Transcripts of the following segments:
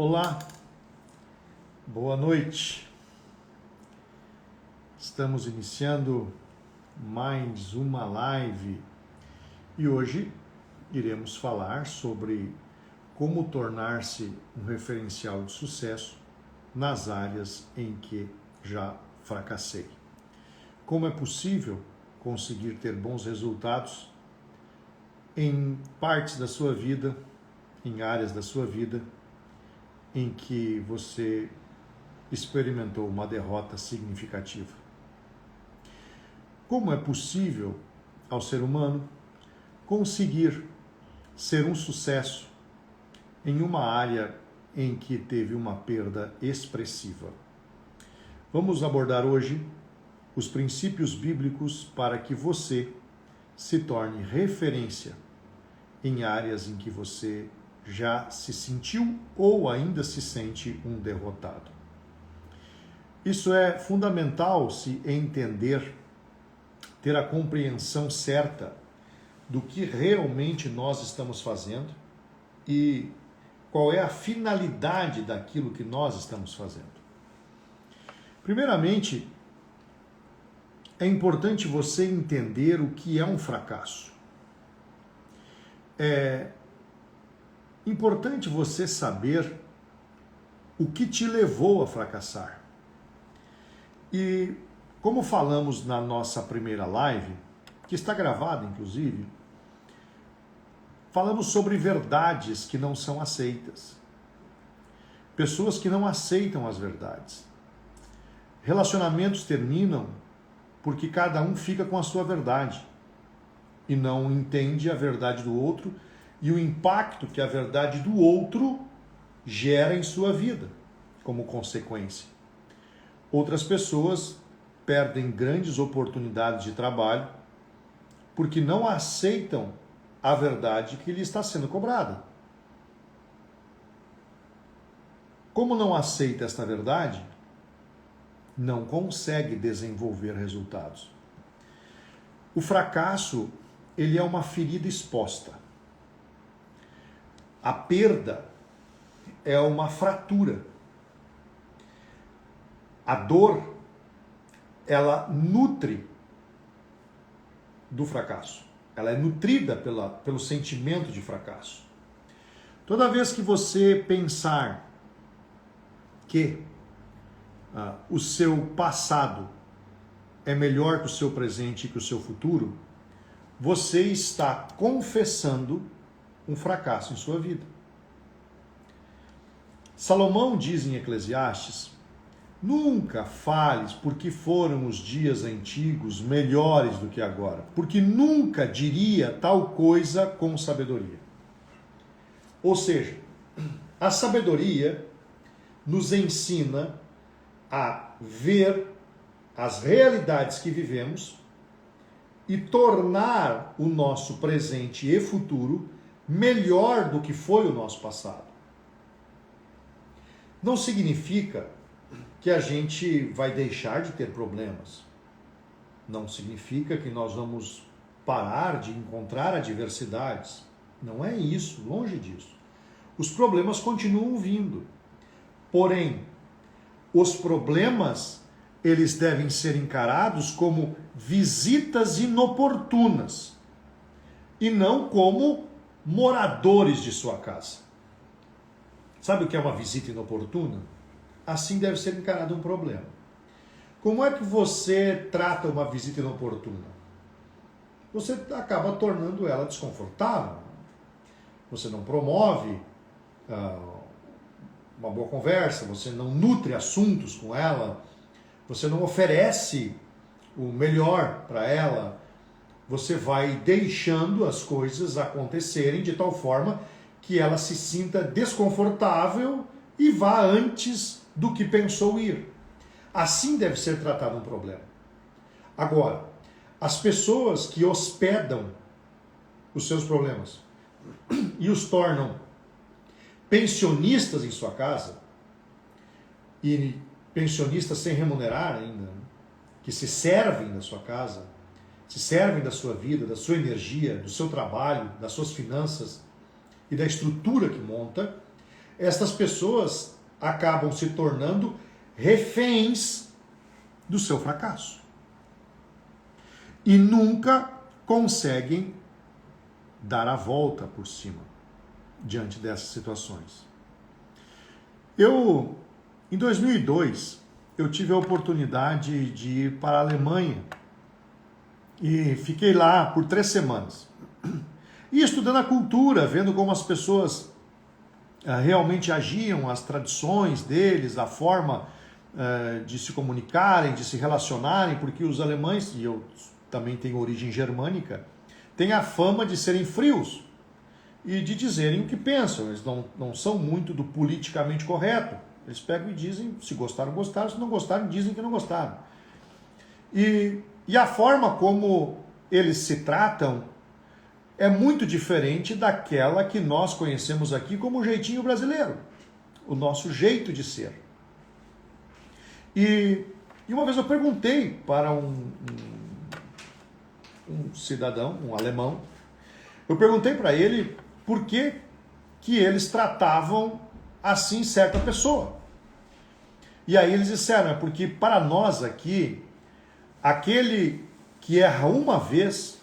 Olá, boa noite. Estamos iniciando mais uma live e hoje iremos falar sobre como tornar-se um referencial de sucesso nas áreas em que já fracassei. Como é possível conseguir ter bons resultados em partes da sua vida, em áreas da sua vida, em que você experimentou uma derrota significativa. Como é possível ao ser humano conseguir ser um sucesso em uma área em que teve uma perda expressiva? Vamos abordar hoje os princípios bíblicos para que você se torne referência em áreas em que você já se sentiu ou ainda se sente um derrotado. Isso é fundamental se entender, ter a compreensão certa do que realmente nós estamos fazendo e qual é a finalidade daquilo que nós estamos fazendo. Primeiramente, é importante você entender o que é um fracasso. É importante você saber o que te levou a fracassar. E como falamos na nossa primeira live, que está gravada inclusive, falamos sobre verdades que não são aceitas. Pessoas que não aceitam as verdades. Relacionamentos terminam porque cada um fica com a sua verdade e não entende a verdade do outro e o impacto que a verdade do outro gera em sua vida, como consequência. Outras pessoas perdem grandes oportunidades de trabalho porque não aceitam a verdade que lhe está sendo cobrada. Como não aceita esta verdade, não consegue desenvolver resultados. O fracasso, ele é uma ferida exposta. A perda é uma fratura. A dor, ela nutre do fracasso. Ela é nutrida pelo sentimento de fracasso. Toda vez que você pensar que o seu passado é melhor que o seu presente e que o seu futuro, você está confessando um fracasso em sua vida. Salomão diz em Eclesiastes: nunca fales porque foram os dias antigos melhores do que agora, porque nunca diria tal coisa com sabedoria. Ou seja, a sabedoria nos ensina a ver as realidades que vivemos e tornar o nosso presente e futuro melhor do que foi o nosso passado. Não significa que a gente vai deixar de ter problemas. Não significa que nós vamos parar de encontrar adversidades. Não é isso, longe disso. Os problemas continuam vindo. Porém, os problemas, eles devem ser encarados como visitas inoportunas e não como moradores de sua casa. Sabe o que é uma visita inoportuna? Assim deve ser encarado um problema. Como é que você trata uma visita inoportuna? Você acaba tornando ela desconfortável. Você não promove uma boa conversa, você não nutre assuntos com ela, você não oferece o melhor para ela, você vai deixando as coisas acontecerem de tal forma que ela se sinta desconfortável e vá antes do que pensou ir. Assim deve ser tratado um problema. Agora, as pessoas que hospedam os seus problemas e os tornam pensionistas em sua casa, e pensionistas sem remunerar ainda, que se servem da sua casa, se servem da sua vida, da sua energia, do seu trabalho, das suas finanças e da estrutura que monta, estas pessoas acabam se tornando reféns do seu fracasso. E nunca conseguem dar a volta por cima diante dessas situações. Em 2002, eu tive a oportunidade de ir para a Alemanha e fiquei lá por 3 semanas. E estudando a cultura, vendo como as pessoas realmente agiam, as tradições deles, a forma de se comunicarem, de se relacionarem, porque os alemães, e eu também tenho origem germânica, têm a fama de serem frios e de dizerem o que pensam. Eles não são muito do politicamente correto. Eles pegam e dizem, se gostaram, gostaram, se não gostaram, dizem que não gostaram. E a forma como eles se tratam é muito diferente daquela que nós conhecemos aqui como o jeitinho brasileiro, o nosso jeito de ser. E uma vez eu perguntei para um cidadão, um alemão, eu perguntei para ele por que eles tratavam assim certa pessoa. E aí eles disseram, porque para nós aqui, aquele que erra uma vez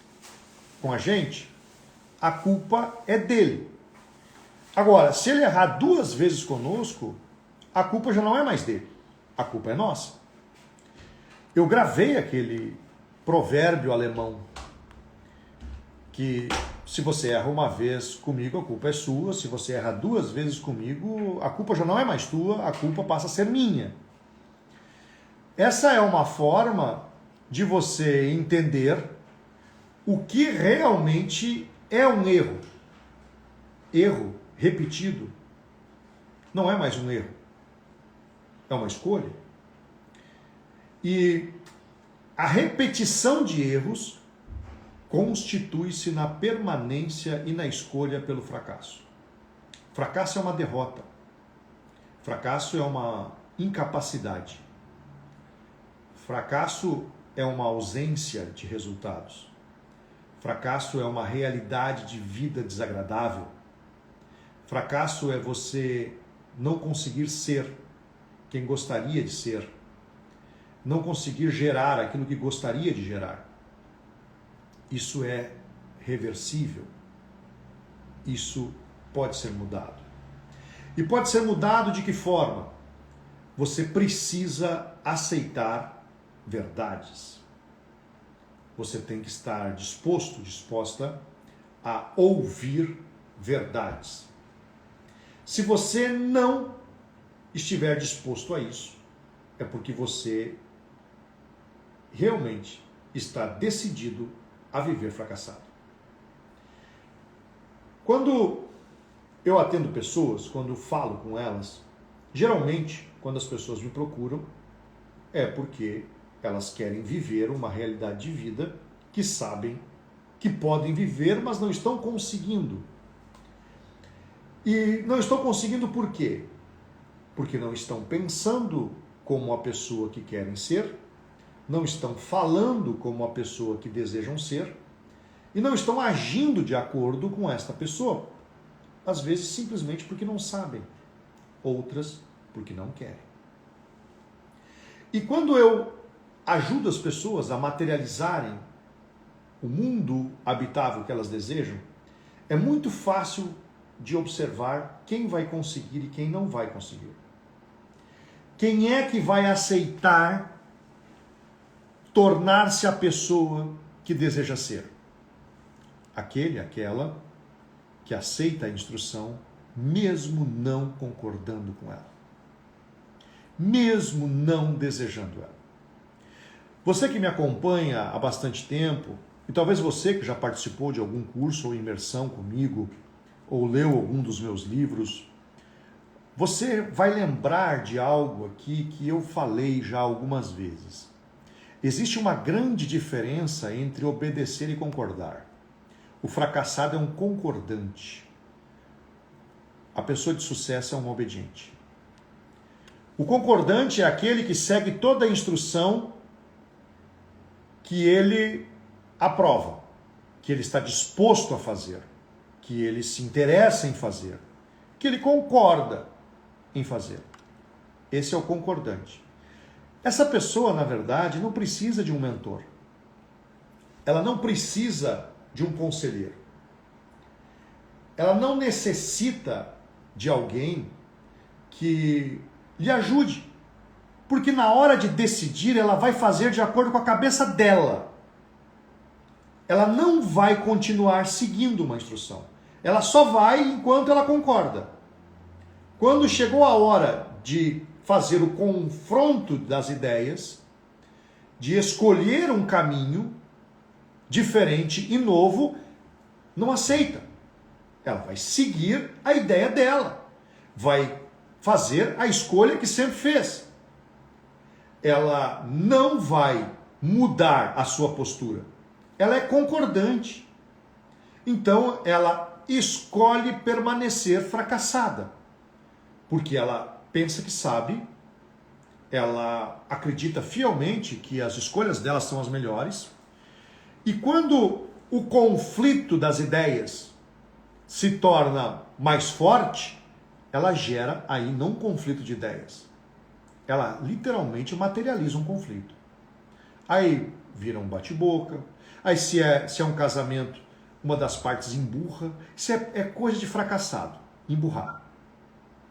com a gente, a culpa é dele. Agora, se ele errar 2 vezes conosco, a culpa já não é mais dele, a culpa é nossa. Eu gravei aquele provérbio alemão, que se você erra uma vez comigo, a culpa é sua. Se você erra 2 vezes comigo, a culpa já não é mais tua, a culpa passa a ser minha. Essa é uma forma de você entender o que realmente é um erro. Erro repetido não é mais um erro, é uma escolha. E a repetição de erros constitui-se na permanência e na escolha pelo fracasso. Fracasso é uma derrota. Fracasso é uma incapacidade. Fracasso é uma ausência de resultados. Fracasso é uma realidade de vida desagradável. Fracasso é você não conseguir ser quem gostaria de ser. Não conseguir gerar aquilo que gostaria de gerar. Isso é reversível. Isso pode ser mudado. E pode ser mudado de que forma? Você precisa aceitar verdades. Você tem que estar disposto, disposta a ouvir verdades. Se você não estiver disposto a isso, é porque você realmente está decidido a viver fracassado. Quando eu atendo pessoas, quando falo com elas, geralmente, quando as pessoas me procuram, é porque elas querem viver uma realidade de vida que sabem que podem viver, mas não estão conseguindo. E não estão conseguindo por quê? Porque não estão pensando como a pessoa que querem ser, não estão falando como a pessoa que desejam ser e não estão agindo de acordo com esta pessoa. Às vezes simplesmente porque não sabem, outras porque não querem. E quando eu ajudo as pessoas a materializarem o mundo habitável que elas desejam, é muito fácil de observar quem vai conseguir e quem não vai conseguir. Quem é que vai aceitar tornar-se a pessoa que deseja ser? Aquela que aceita a instrução, mesmo não concordando com ela. Mesmo não desejando ela. Você que me acompanha há bastante tempo, e talvez você que já participou de algum curso ou imersão comigo, ou leu algum dos meus livros, você vai lembrar de algo aqui que eu falei já algumas vezes. Existe uma grande diferença entre obedecer e concordar. O fracassado é um concordante. A pessoa de sucesso é um obediente. O concordante é aquele que segue toda a instrução que ele aprova, que ele está disposto a fazer, que ele se interessa em fazer, que ele concorda em fazer. Esse é o concordante. Essa pessoa, na verdade, não precisa de um mentor. Ela não precisa de um conselheiro. Ela não necessita de alguém que lhe ajude. Porque na hora de decidir, ela vai fazer de acordo com a cabeça dela. Ela não vai continuar seguindo uma instrução. Ela só vai enquanto ela concorda. Quando chegou a hora de fazer o confronto das ideias, de escolher um caminho diferente e novo, não aceita. Ela vai seguir a ideia dela. Vai fazer a escolha que sempre fez. Ela não vai mudar a sua postura. Ela é concordante. Então, ela escolhe permanecer fracassada. Porque ela pensa que sabe, ela acredita fielmente que as escolhas dela são as melhores. E quando o conflito das ideias se torna mais forte, ela gera aí não um conflito de ideias. Ela literalmente materializa um conflito. Aí vira um bate-boca. Aí se é um casamento, uma das partes emburra. Isso é coisa de fracassado. Emburrar.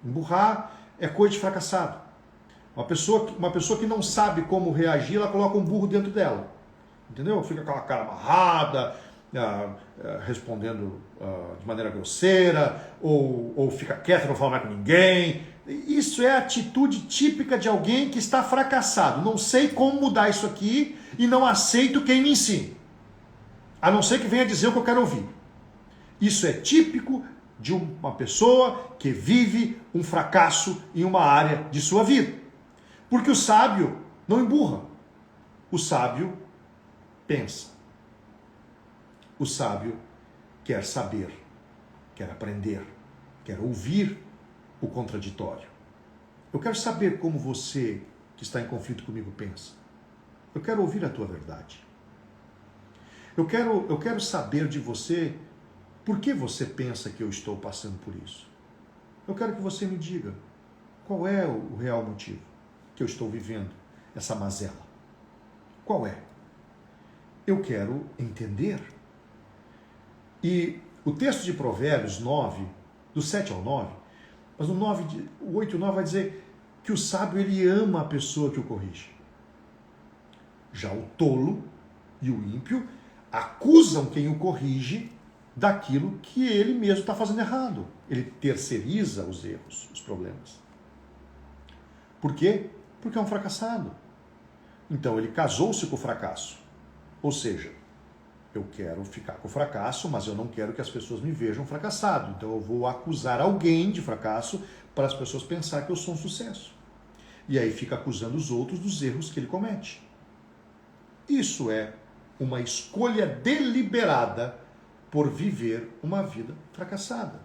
Emburrar é coisa de fracassado. Uma pessoa que não sabe como reagir, ela coloca um burro dentro dela. Entendeu? Fica com aquela cara amarrada, respondendo de maneira grosseira, ou fica quieto, não fala mais com ninguém. Isso é a atitude típica de alguém que está fracassado. Não sei como mudar isso aqui e não aceito quem me ensine. A não ser que venha dizer o que eu quero ouvir. Isso é típico de uma pessoa que vive um fracasso em uma área de sua vida. Porque o sábio não emburra. O sábio pensa. O sábio quer saber, quer aprender, quer ouvir o contraditório. Eu quero saber como você, que está em conflito comigo, pensa. Eu quero ouvir a tua verdade. Eu quero saber de você por que você pensa que eu estou passando por isso. Eu quero que você me diga qual é o real motivo que eu estou vivendo essa mazela. Qual é? Eu quero entender. E o texto de Provérbios 9, do 7 ao 9, mas o 8 e o 9 vai dizer que o sábio ele ama a pessoa que o corrige. Já o tolo e o ímpio acusam quem o corrige daquilo que ele mesmo está fazendo errado. Ele terceiriza os erros, os problemas. Por quê? Porque é um fracassado. Então ele casou-se com o fracasso. Ou seja, eu quero ficar com o fracasso, mas eu não quero que as pessoas me vejam fracassado. Então eu vou acusar alguém de fracasso para as pessoas pensarem que eu sou um sucesso. E aí fica acusando os outros dos erros que ele comete. Isso é uma escolha deliberada por viver uma vida fracassada.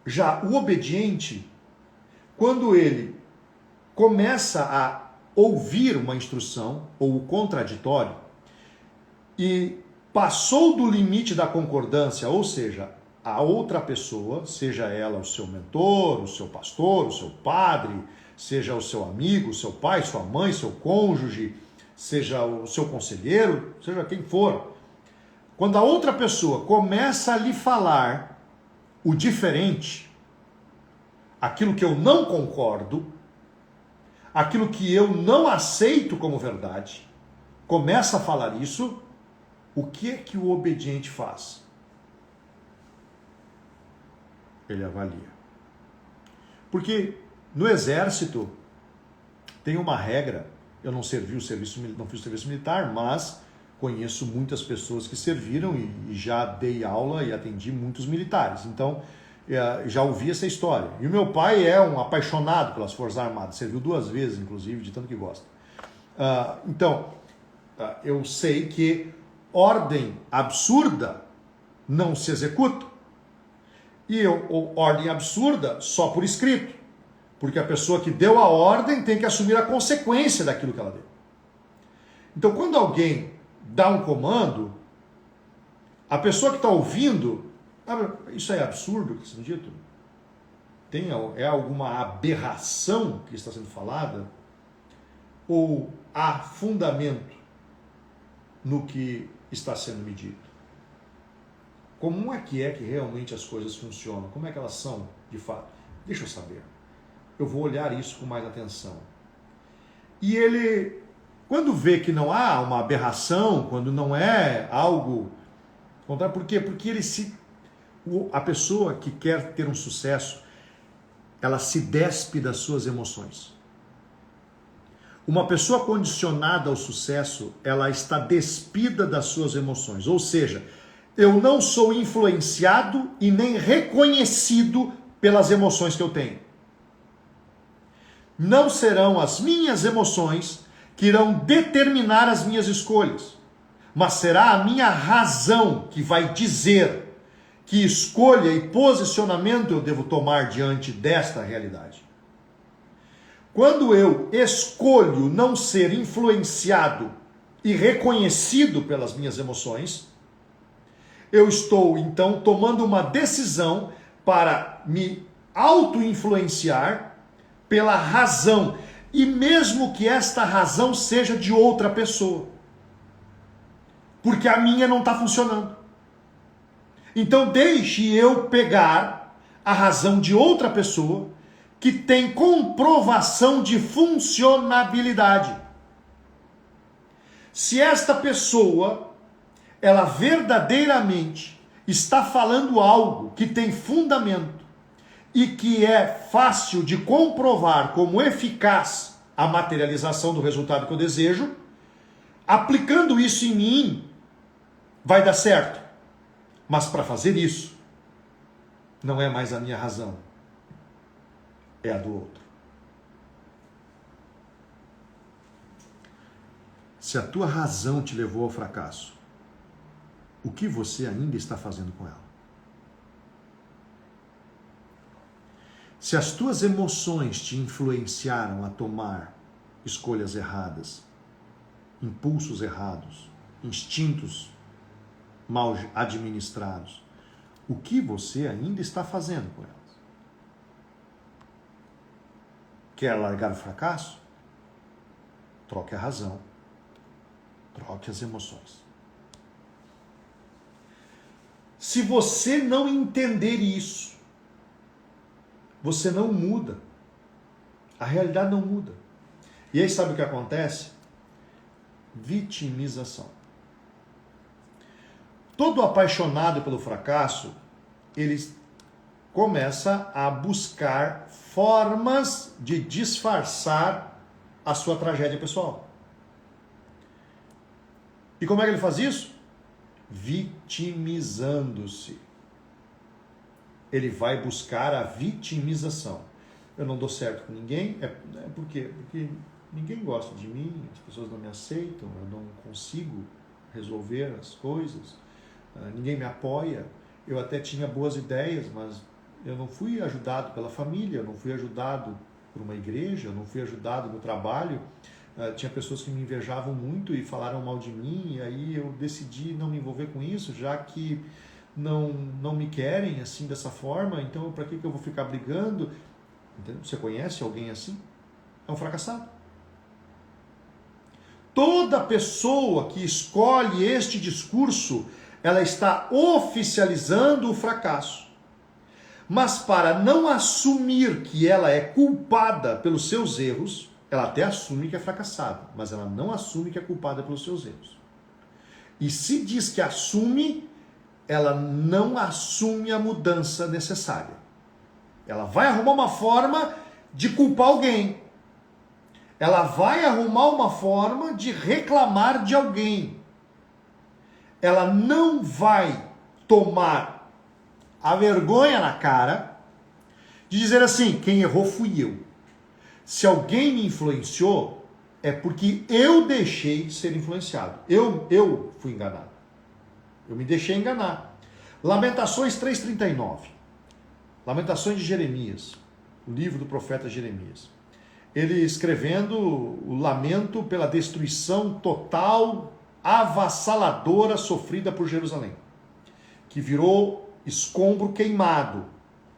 Já o obediente, quando ele começa a ouvir uma instrução ou o contraditório e passou do limite da concordância, ou seja, a outra pessoa, seja ela o seu mentor, o seu pastor, o seu padre, seja o seu amigo, o seu pai, sua mãe, seu cônjuge, seja o seu conselheiro, seja quem for. Quando a outra pessoa começa a lhe falar o diferente, aquilo que eu não concordo, aquilo que eu não aceito como verdade, começa a falar isso, o que é que o obediente faz? Ele avalia. Porque no exército tem uma regra, eu não servi o serviço, não fiz o serviço militar, mas conheço muitas pessoas que serviram e já dei aula e atendi muitos militares. Então, já ouvi essa história. E o meu pai é um apaixonado pelas Forças Armadas, serviu 2 vezes, inclusive, de tanto que gosta. Então, eu sei que ordem absurda não se executa. E ordem absurda só por escrito. Porque a pessoa que deu a ordem tem que assumir a consequência daquilo que ela deu. Então, quando alguém dá um comando, a pessoa que está ouvindo, isso é absurdo o que está sendo dito? é alguma aberração que está sendo falada? Ou há fundamento no que está sendo medido? Como é que realmente as coisas funcionam? Como é que elas são de fato? Deixa eu saber. Eu vou olhar isso com mais atenção. E ele, quando vê que não há uma aberração, quando não é algo contrário, por quê? Porque a pessoa que quer ter um sucesso, ela se despe das suas emoções. Uma pessoa condicionada ao sucesso, ela está despida das suas emoções. Ou seja, eu não sou influenciado e nem reconhecido pelas emoções que eu tenho. Não serão as minhas emoções que irão determinar as minhas escolhas, mas será a minha razão que vai dizer que escolha e posicionamento eu devo tomar diante desta realidade. Quando eu escolho não ser influenciado e reconhecido pelas minhas emoções, eu estou então tomando uma decisão para me auto-influenciar pela razão, e mesmo que esta razão seja de outra pessoa, porque a minha não está funcionando. Então deixe eu pegar a razão de outra pessoa que tem comprovação de funcionabilidade. Se esta pessoa, ela verdadeiramente está falando algo que tem fundamento e que é fácil de comprovar como eficaz a materialização do resultado que eu desejo, aplicando isso em mim, vai dar certo. Mas para fazer isso, não é mais a minha razão, é a do outro. Se a tua razão te levou ao fracasso, o que você ainda está fazendo com ela? Se as tuas emoções te influenciaram a tomar escolhas erradas, impulsos errados, instintos mal administrados, o que você ainda está fazendo com elas? Quer largar o fracasso? Troque a razão, troque as emoções. Se você não entender isso, você não muda. A realidade não muda. E aí sabe o que acontece? Vitimização. Todo apaixonado pelo fracasso, ele começa a buscar formas de disfarçar a sua tragédia pessoal. E como é que ele faz isso? Vitimizando-se. Ele vai buscar a vitimização. Eu não dou certo com ninguém. Por quê? Porque ninguém gosta de mim, as pessoas não me aceitam, eu não consigo resolver as coisas, ninguém me apoia. Eu até tinha boas ideias, mas eu não fui ajudado pela família, eu não fui ajudado por uma igreja, eu não fui ajudado no trabalho. Tinha pessoas que me invejavam muito e falaram mal de mim, e aí eu decidi não me envolver com isso, já que não me querem assim dessa forma, então para que eu vou ficar brigando? Entendeu? Você conhece alguém assim? É um fracassado. Toda pessoa que escolhe este discurso, ela está oficializando o fracasso. Mas para não assumir que ela é culpada pelos seus erros, ela até assume que é fracassada, mas ela não assume que é culpada pelos seus erros. E se diz que assume, ela não assume a mudança necessária. Ela vai arrumar uma forma de culpar alguém. Ela vai arrumar uma forma de reclamar de alguém. Ela não vai tomar a vergonha na cara de dizer assim, quem errou fui eu. Se alguém me influenciou, é porque eu deixei de ser influenciado. Eu fui enganado. Eu me deixei enganar. Lamentações 3:39. Lamentações de Jeremias. O livro do profeta Jeremias. Ele escrevendo o lamento pela destruição total, avassaladora sofrida por Jerusalém. Que virou escombro queimado.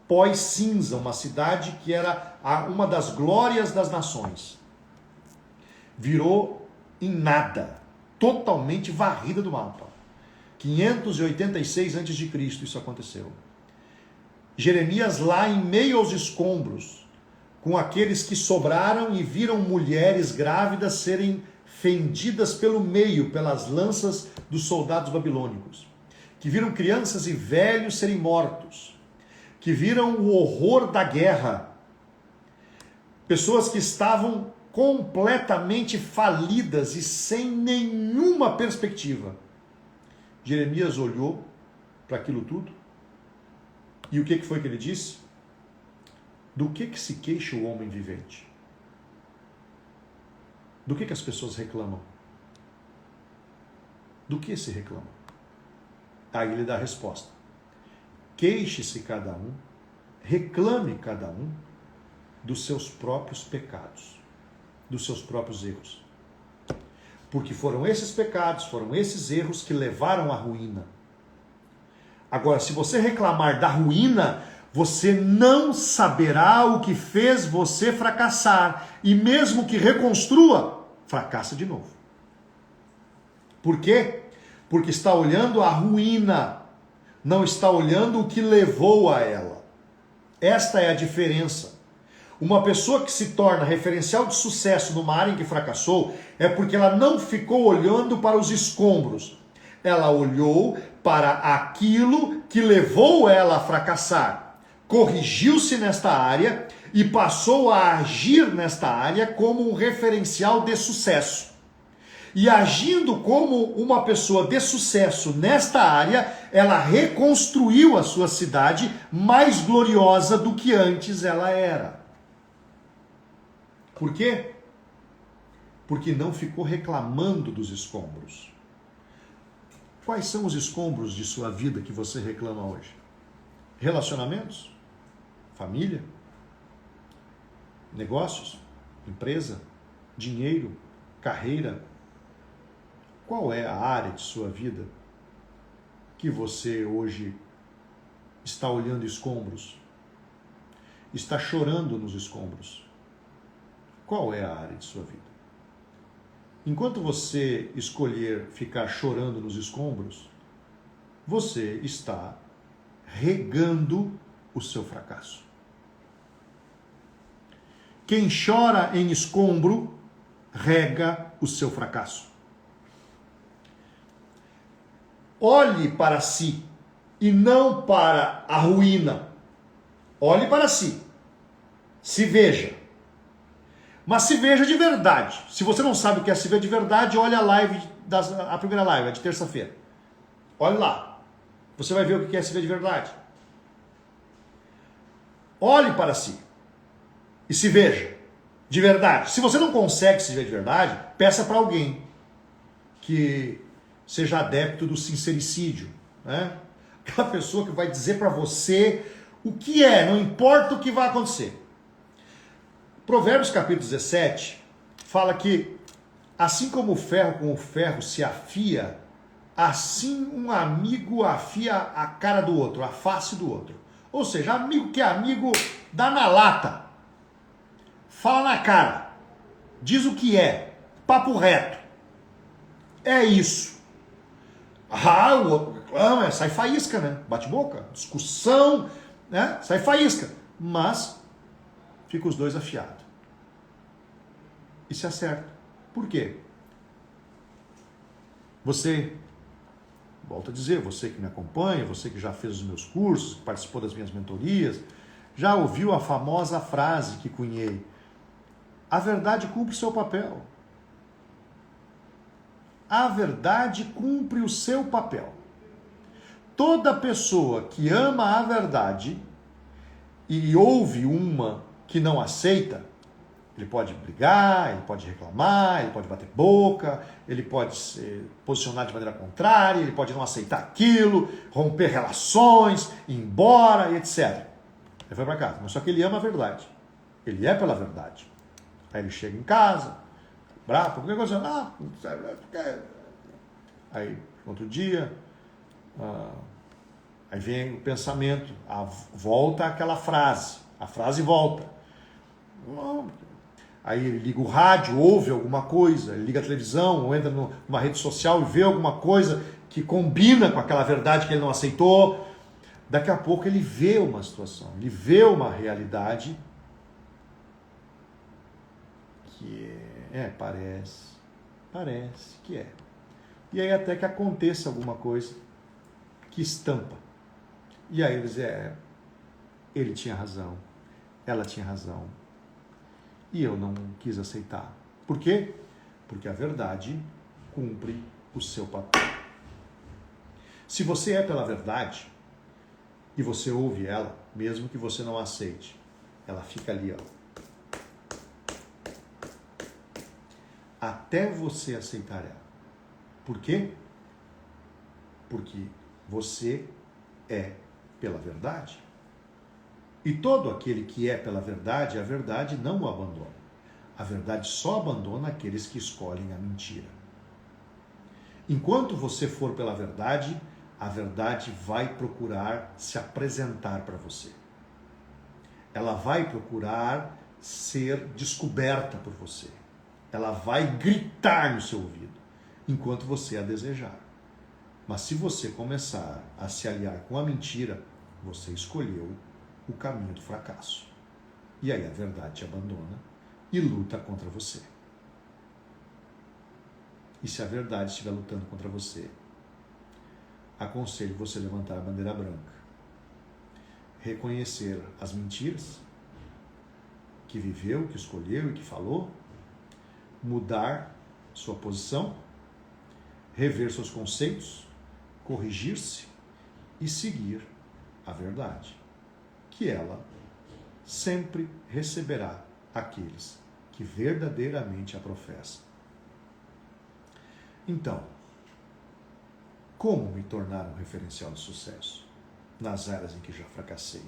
pós-cinza, uma cidade que era uma das glórias das nações. Virou em nada, totalmente varrida do mapa. 586 a.C. isso aconteceu. Jeremias lá em meio aos escombros, com aqueles que sobraram e viram mulheres grávidas serem fendidas pelo meio pelas lanças dos soldados babilônicos, que viram crianças e velhos serem mortos, que viram o horror da guerra, pessoas que estavam completamente falidas e sem nenhuma perspectiva. Jeremias olhou para aquilo tudo e o que foi que ele disse? Do que se queixa o homem vivente? Do que as pessoas reclamam? Do que se reclama? Aí ele dá a resposta. Queixe-se cada um, reclame cada um dos seus próprios pecados, dos seus próprios erros. Porque foram esses pecados, foram esses erros que levaram à ruína. Agora, se você reclamar da ruína, você não saberá o que fez você fracassar. E mesmo que reconstrua, fracassa de novo. Por quê? Porque está olhando a ruína, não está olhando o que levou a ela. Esta é a diferença. Uma pessoa que se torna referencial de sucesso numa área em que fracassou é porque ela não ficou olhando para os escombros. Ela olhou para aquilo que levou ela a fracassar. Corrigiu-se nesta área e passou a agir nesta área como um referencial de sucesso. E agindo como uma pessoa de sucesso nesta área, ela reconstruiu a sua cidade mais gloriosa do que antes ela era. Por quê? Porque não ficou reclamando dos escombros. Quais são os escombros de sua vida que você reclama hoje? Relacionamentos? Família? Negócios? Empresa? Dinheiro? Carreira? Qual é a área de sua vida que você hoje está olhando escombros? Está chorando nos escombros? Qual é a área de sua vida? Enquanto você escolher ficar chorando nos escombros, você está regando o seu fracasso. Quem chora em escombro, rega o seu fracasso. Olhe para si e não para a ruína. Olhe para si. Se veja. Mas se veja de verdade. Se você não sabe o que é se ver de verdade, olha a primeira live, a de terça-feira. Olhe lá. Você vai ver o que é se ver de verdade. Olhe para si. E se veja de verdade. Se você não consegue se ver de verdade, peça para alguém que seja adepto do sincericídio, né? Aquela pessoa que vai dizer para você o que é, não importa o que vai acontecer. Provérbios capítulo 17 fala que assim como o ferro com o ferro se afia, assim um amigo afia a cara do outro, a face do outro. Ou seja, amigo que é amigo dá na lata, fala na cara, diz o que é, papo reto. É isso. O outro reclama, sai faísca, né? Bate boca, discussão, né? Sai faísca. Mas fica os dois afiados. E se acerta. Por quê? Você, volto a dizer, você que me acompanha, você que já fez os meus cursos, que participou das minhas mentorias, já ouviu a famosa frase que cunhei: a verdade cumpre o seu papel. A verdade cumpre o seu papel. Toda pessoa que ama a verdade e ouve uma que não aceita, ele pode brigar, ele pode reclamar, ele pode bater boca, ele pode se posicionar de maneira contrária, ele pode não aceitar aquilo, romper relações, ir embora e etc. Ele foi para casa, mas só que ele ama a verdade. Ele é pela verdade. Aí ele chega em casa, bravo, qualquer coisa, aí outro dia, Aí vem o pensamento, volta aquela frase, a frase volta. Aí ele liga o rádio, ouve alguma coisa, ele liga a televisão, ou entra numa rede social e vê alguma coisa que combina com aquela verdade que ele não aceitou. Daqui a pouco ele vê uma situação, ele vê uma realidade que parece que é. E aí até que aconteça alguma coisa que estampa. E aí ele diz, ele tinha razão, ela tinha razão. E eu não quis aceitar. Por quê? Porque a verdade cumpre o seu papel. Se você é pela verdade e você ouve ela, mesmo que você não aceite, ela fica ali, até você aceitar ela. Por quê? Porque você é pela verdade. E todo aquele que é pela verdade, a verdade não o abandona. A verdade só abandona aqueles que escolhem a mentira. Enquanto você for pela verdade, a verdade vai procurar se apresentar para você. Ela vai procurar ser descoberta por você. Ela vai gritar no seu ouvido, enquanto você a desejar. Mas se você começar a se aliar com a mentira, você escolheu o caminho do fracasso. E aí a verdade te abandona e luta contra você. E se a verdade estiver lutando contra você, aconselho você levantar a bandeira branca, reconhecer as mentiras que viveu, que escolheu e que falou, mudar sua posição, rever seus conceitos, corrigir-se e seguir a verdade, que ela sempre receberá aqueles que verdadeiramente a professam. Então, como me tornar um referencial de sucesso nas áreas em que já fracassei?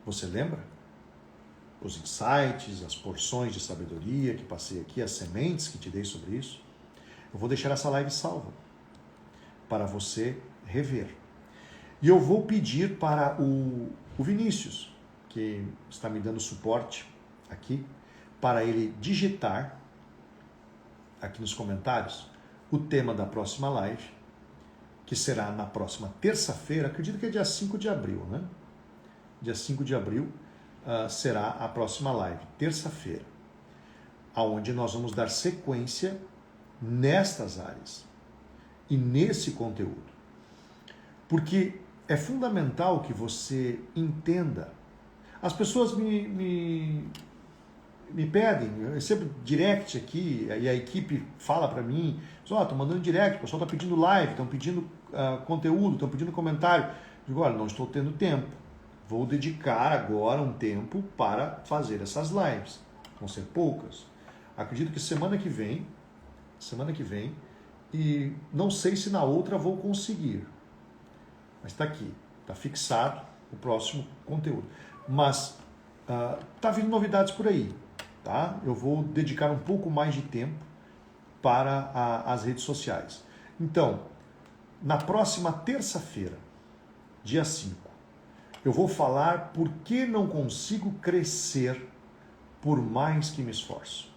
Você lembra? Os insights, as porções de sabedoria que passei aqui, as sementes que te dei sobre isso? Eu vou deixar essa live salva para você rever. E eu vou pedir para o Vinícius, que está me dando suporte aqui, para ele digitar aqui nos comentários o tema da próxima live, que será na próxima terça-feira, acredito que é dia 5 de abril, né? Dia 5 de abril será a próxima live, terça-feira, aonde nós vamos dar sequência nestas áreas e nesse conteúdo. Porque é fundamental que você entenda. As pessoas me pedem, eu recebo direct aqui, e a equipe fala para mim, estou mandando direct, o pessoal está pedindo live, estão pedindo conteúdo, estão pedindo comentário. Eu digo, olha, não estou tendo tempo. Vou dedicar agora um tempo para fazer essas lives. Vão ser poucas. Acredito que semana que vem, e não sei se na outra vou conseguir. Mas está aqui, está fixado o próximo conteúdo. Mas está vindo novidades por aí, tá? Eu vou dedicar um pouco mais de tempo para as redes sociais. Então, na próxima terça-feira, dia 5, eu vou falar por que não consigo crescer por mais que me esforço.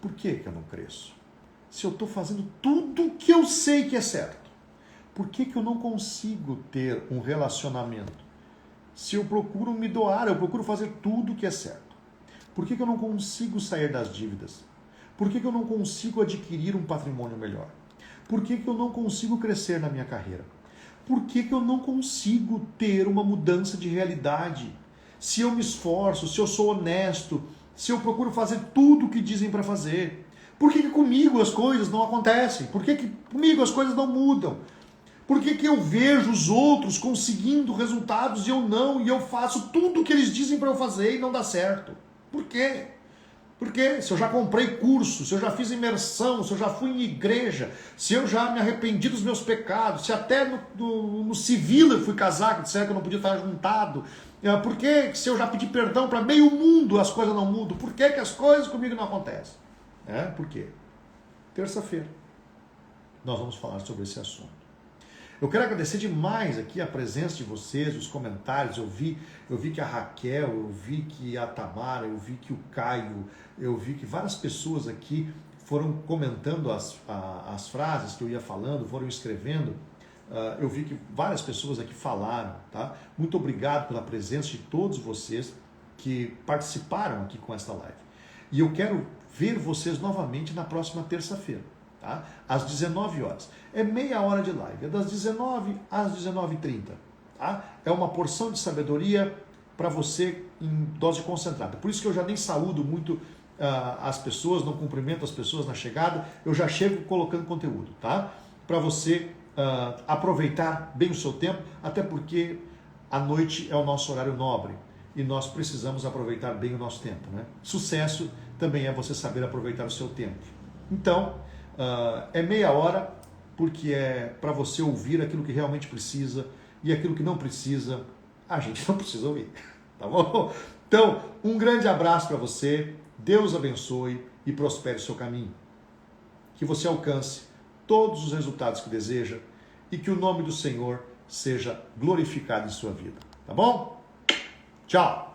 Por que eu não cresço? Se eu estou fazendo tudo que eu sei que é certo, por que eu não consigo ter um relacionamento? Se eu procuro me doar, eu procuro fazer tudo que é certo. Por que eu não consigo sair das dívidas? Por que eu não consigo adquirir um patrimônio melhor? Por que eu não consigo crescer na minha carreira? Por que eu não consigo ter uma mudança de realidade? Se eu me esforço, se eu sou honesto, se eu procuro fazer tudo o que dizem para fazer, por que comigo as coisas não acontecem? Por que comigo as coisas não mudam? Por que eu vejo os outros conseguindo resultados e eu não, e eu faço tudo o que eles dizem para eu fazer e não dá certo? Por quê? Porque se eu já comprei curso, se eu já fiz imersão, se eu já fui em igreja, se eu já me arrependi dos meus pecados, se até no civil eu fui casar, que disseram que eu não podia estar juntado, por que se eu já pedi perdão para meio mundo as coisas não mudam? Por que as coisas comigo não acontecem? Por quê? Terça-feira. nós vamos falar sobre esse assunto. Eu quero agradecer demais aqui a presença de vocês, os comentários. Eu vi que a Raquel, eu vi que a Tamara, eu vi que o Caio, eu vi que várias pessoas aqui foram comentando as frases que eu ia falando, foram escrevendo. Eu vi que várias pessoas aqui falaram, tá? Muito obrigado pela presença de todos vocês que participaram aqui com esta live. E eu quero ver vocês novamente na próxima terça-feira, tá? Às 19 horas. É meia hora de live, é das 19 às 19h30, tá? É uma porção de sabedoria para você em dose concentrada. Por isso que eu já nem saúdo muito as pessoas, não cumprimento as pessoas na chegada, eu já chego colocando conteúdo, tá? Para você aproveitar bem o seu tempo, até porque a noite é o nosso horário nobre e nós precisamos aproveitar bem o nosso tempo, né? Sucesso também é você saber aproveitar o seu tempo. Então, é meia hora, porque é para você ouvir aquilo que realmente precisa, e aquilo que não precisa, a gente não precisa ouvir, tá bom? Então, um grande abraço para você, Deus abençoe e prospere o seu caminho. Que você alcance todos os resultados que deseja e que o nome do Senhor seja glorificado em sua vida, tá bom? Tchau!